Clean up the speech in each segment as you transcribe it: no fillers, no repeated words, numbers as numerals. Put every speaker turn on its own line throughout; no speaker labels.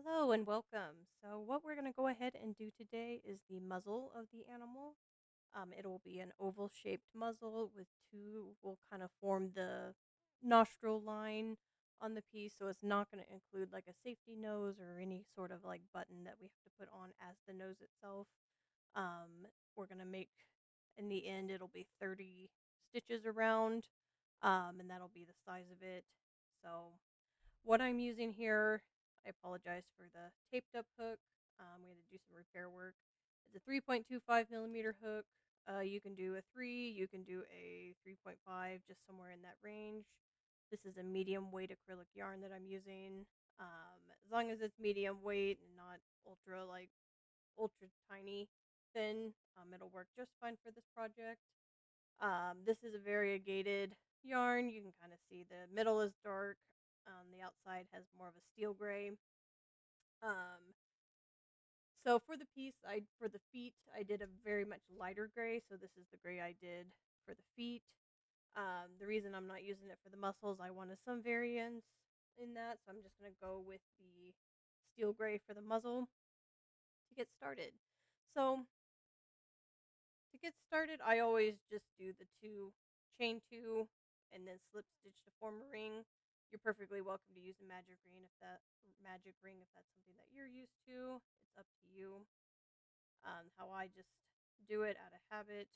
Hello and welcome. So, what we're going to go ahead and do today is the muzzle of the animal. It'll be an oval shaped muzzle with two, will kind of form the nostril line on the piece. So, it's not going to include like a safety nose or any sort of like button that we have to put on as the nose itself. We're going to make, in the end, it'll be 30 stitches around, and that'll be the size of it. So, what I'm using here, I apologize for the taped up hook. We had to do some repair work. It's a 3.25 millimeter hook. You can do a 3, you can do a 3.5, just somewhere in that range. This is a medium weight acrylic yarn that I'm using. As long as it's medium weight and not ultra tiny thin, it'll work just fine for this project. This is a variegated yarn. You can kind of see the middle is dark. The outside has more of a steel gray. Um, so for the piece, for the feet, I did a very much lighter gray. So this is the gray I did for the feet. The reason I'm not using it for the muscles, I wanted some variance in that, so I'm just gonna go with the steel gray for the muzzle to get started. So to get started, I always just do the chain two and then slip stitch to form a ring. You're perfectly welcome to use a magic ring if that's something that you're used to. It's up to you. How I just do it out of habit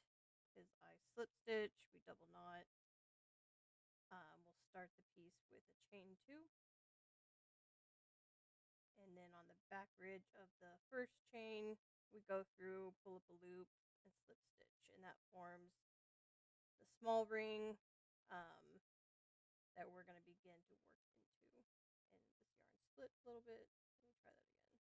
is I slip stitch, we double knot. We'll start the piece with a chain two, and then on the back ridge of the first chain, we go through, pull up a loop, and slip stitch, and that forms the small ring um, that we're going to begin to work into. And this yarn split a little bit. Let me try that again.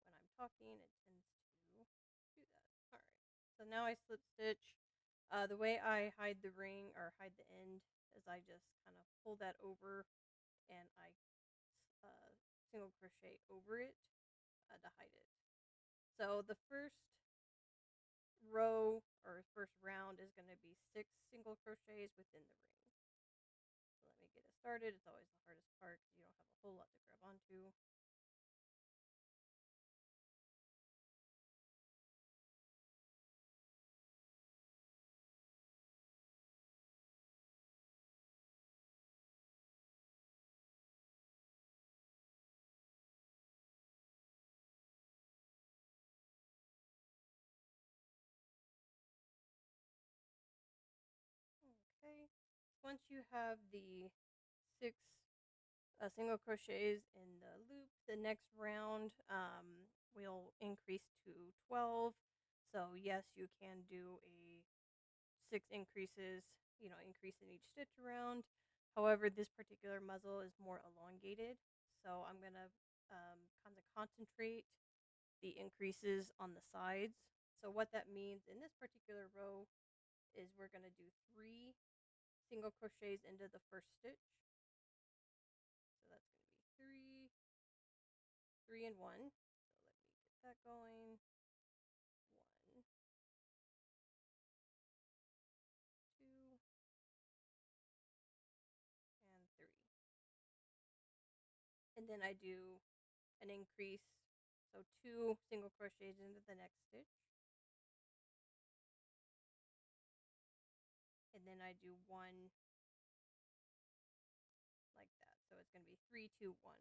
When I'm talking, it tends to do that. All right. So now I slip stitch. The way I hide the ring or hide the end is I just kind of pull that over and I single crochet over it to hide it. So the first row or first round is going to be 6 single crochets within the ring. So let me get it started. It's always the hardest part because you don't have a whole lot to grab onto. Okay. Once you have the 6 single crochets in the loop, the next round will increase to 12. So yes, you can do a 6 increases, increase in each stitch around. However, this particular muzzle is more elongated, so I'm going to kind of concentrate the increases on the sides. So what that means in this particular row is we're going to do 3 single crochets into the first stitch. So that's going to be 3, 3 and 1. So let me get that going. 1, 2, and 3. And then I do an increase, so 2 single crochets into the next stitch, and then I do 1 like that. So it's going to be 3, 2, 1.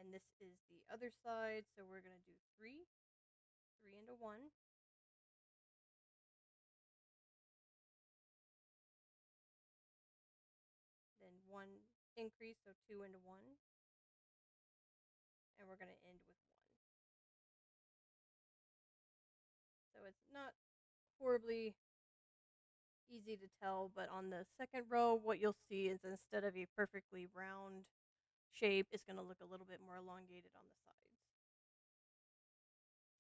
And this is the other side, so we're going to do 3, 3 into 1, then 1 increase, so 2 into 1, and we're going to end with 1. So it's not horribly easy to tell, but on the second row, what you'll see is instead of a perfectly round shape, it's going to look a little bit more elongated on the sides.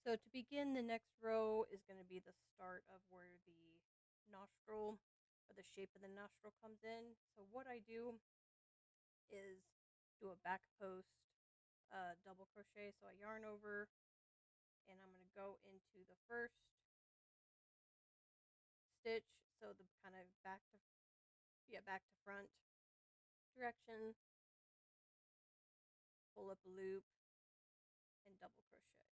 So to begin, the next row is going to be the start of where the nostril or the shape of the nostril comes in. So what I do is do a back post double crochet. So I yarn over and I'm going to go into the first stitch. So the kind of back to front. direction, pull up a loop, and double crochet.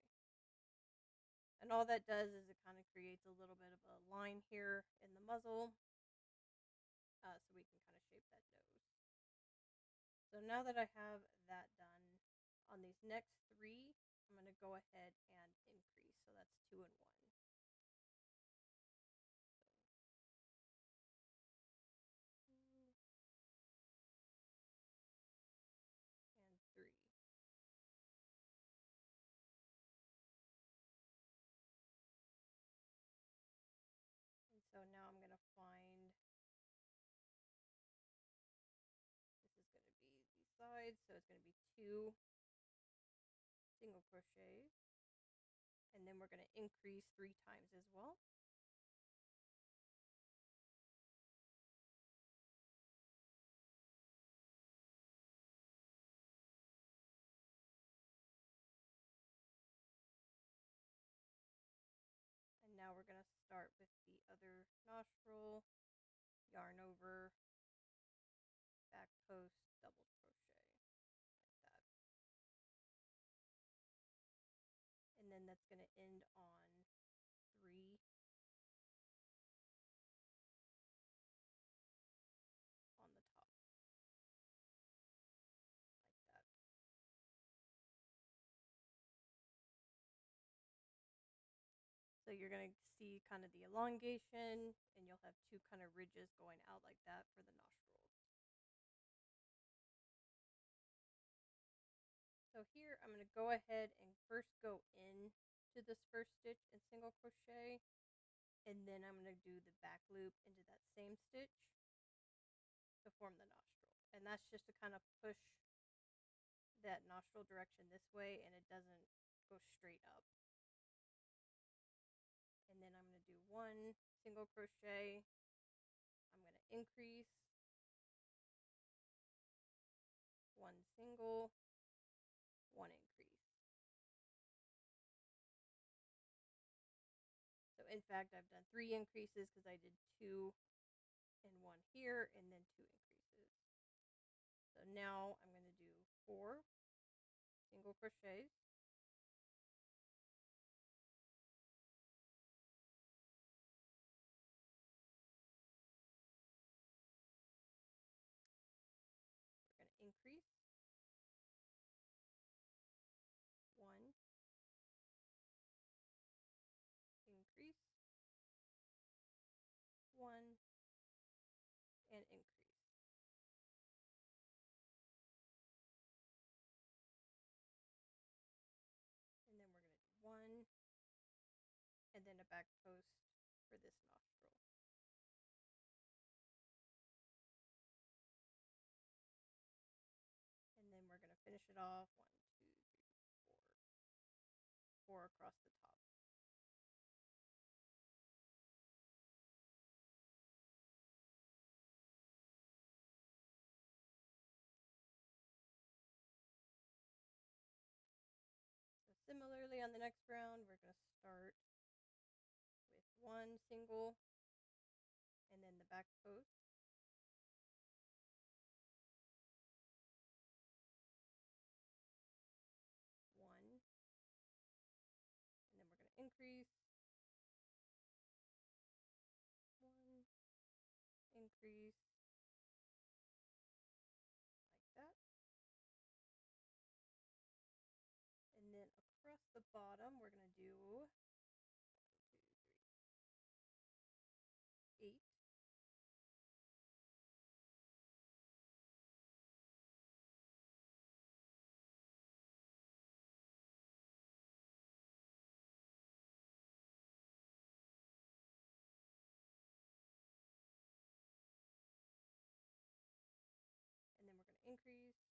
And all that does is it kind of creates a little bit of a line here in the muzzle, so we can kind of shape that nose. So now that I have that done, on these next 3, I'm going to go ahead and increase. So that's 2 and 1. So 2 and 3. And so now I'm going to find, this is going to be the sides, so it's going to be 2 single crochets, and then we're going to increase 3 times as well. And now we're going to start with the other nostril, yarn over, back post, double crochet, like that. And then that's going to end on 3 on the top, like that. So you're going to see kind of the elongation, and you'll have 2 kind of ridges going out like that for the nostrils. So here I'm going to go ahead and first go in to this first stitch in single crochet, and then I'm going to do the back loop into that same stitch to form the nostril. And that's just to kind of push that nostril direction this way, and it doesn't go straight up. And then I'm going to do 1 single crochet, I'm going to increase, 1 single, 1 increase. So in fact, I've done 3 increases because I did 2 and 1 here, and then 2 increases. So now I'm going to do 4 single crochets, we're going to increase, 1, increase, 1, and increase. And then we're going to do 1, and then a back post for this nostril. And then we're going to finish it off, 1, 2, 3, 4 across the top. So similarly on the next round, we're going to start with 1 single, and then the back post, 1, and then we're going to increase, 1, increase, like that. And then across the bottom, we're going to do 1, 2, 3, 8.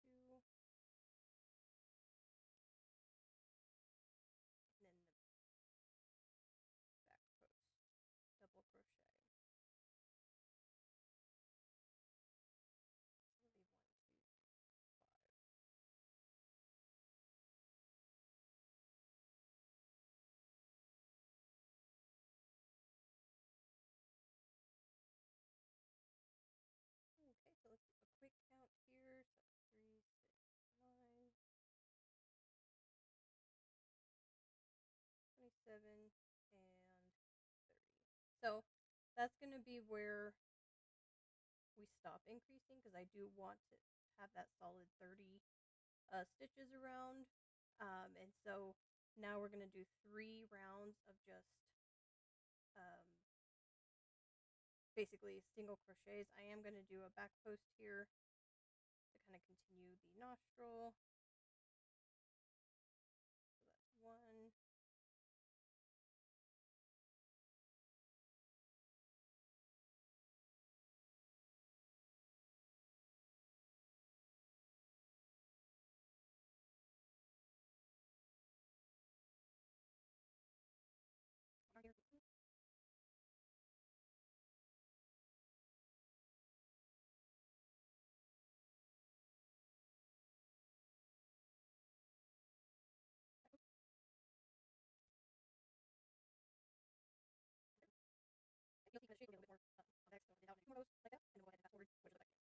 And then we're going to increase, 2, and then the back post, double crochet. 27, and 30. So that's going to be where we stop increasing because I do want to have that solid 30 stitches around. And so now we're going to do 3 rounds of just um, basically single crochets. I am going to do a back post here to kind of continue the nostril. So that's one. You'll see the shape a little bit more convex, so I did out in 2 rows like that, and then we'll go ahead and fast forward, switch it back in.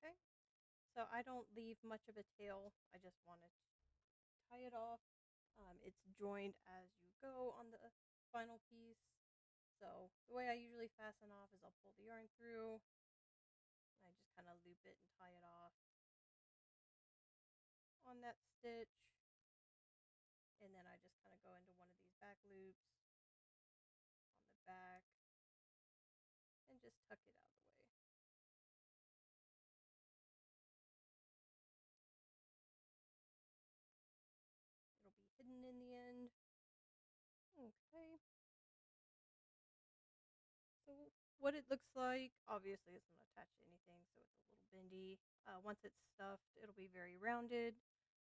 Okay, so I don't leave much of a tail. I just want to tie it off. It's joined as you go on the final piece. So the way I usually fasten off is I'll pull the yarn through, and I just kind of loop it and tie it off on that stitch. And then I just kind of go into one of these back loops on the back and just tuck it out of the way. It'll be hidden in the end. Okay. So what it looks like, obviously it's not attached to anything, so it's a little bendy. Once it's stuffed, it'll be very rounded.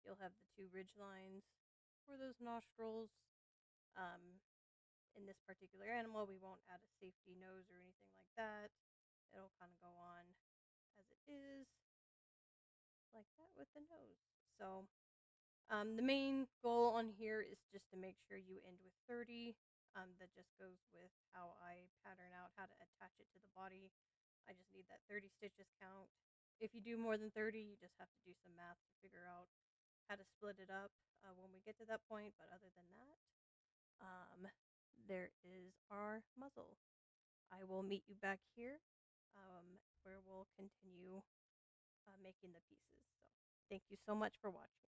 You'll have the 2 ridge lines for those nostrils. Um, in this particular animal, we won't add a safety nose or anything like that. It'll kind of go on as it is, like that with the nose. So the main goal on here is just to make sure you end with 30. That just goes with how I pattern out how to attach it to the body. I just need that 30 stitches count. If you do more than 30, you just have to do some math to figure out how to split it up when we get to that point. But other than that, there is our muzzle. I will meet you back here where we'll continue making the pieces. So thank you so much for watching.